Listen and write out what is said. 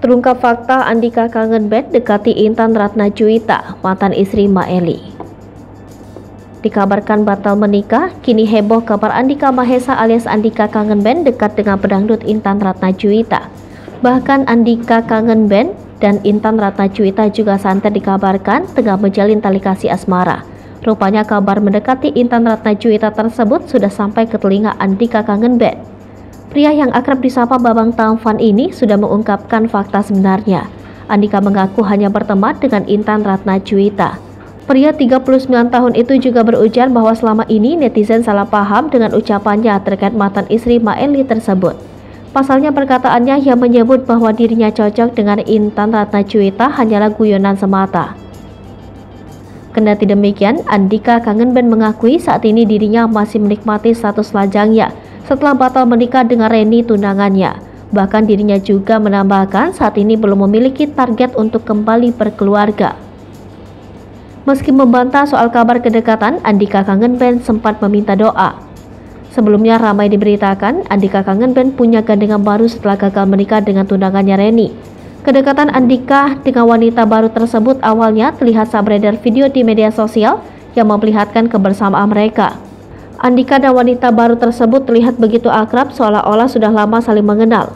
Terungkap fakta Andika kangen band dekati Intan Ratnajuwita, mantan istri Maeli. Dikabarkan batal menikah, kini heboh kabar Andika Mahesa alias Andika kangen band dekat dengan pedangdut Intan Ratnajuwita. Bahkan Andika kangen band dan Intan Ratnajuwita juga santer dikabarkan tengah menjalin tali kasih asmara. Rupanya kabar mendekati Intan Ratnajuwita tersebut sudah sampai ke telinga Andika kangen band. Pria yang akrab disapa Babang Tampan ini sudah mengungkapkan fakta sebenarnya. Andika mengaku hanya berteman dengan Intan Ratnajuwita. Pria 39 tahun itu juga berujar bahwa selama ini netizen salah paham dengan ucapannya terkait mantan istri Maeli tersebut. Pasalnya perkataannya yang menyebut bahwa dirinya cocok dengan Intan Ratnajuwita hanyalah guyonan semata. Kendati demikian, Andika kangen band mengakui saat ini dirinya masih menikmati status lajangnya setelah batal menikah dengan Reni tunangannya. Bahkan dirinya juga menambahkan saat ini belum memiliki target untuk kembali berkeluarga. Meski membantah soal kabar kedekatan, Andika kangen band sempat meminta doa. Sebelumnya ramai diberitakan Andika kangen band punya gandengan baru setelah gagal menikah dengan tunangannya Reni. Kedekatan Andika dengan wanita baru tersebut awalnya terlihat saat beredar video di media sosial yang memperlihatkan kebersamaan mereka. Andika dan wanita baru tersebut terlihat begitu akrab seolah-olah sudah lama saling mengenal.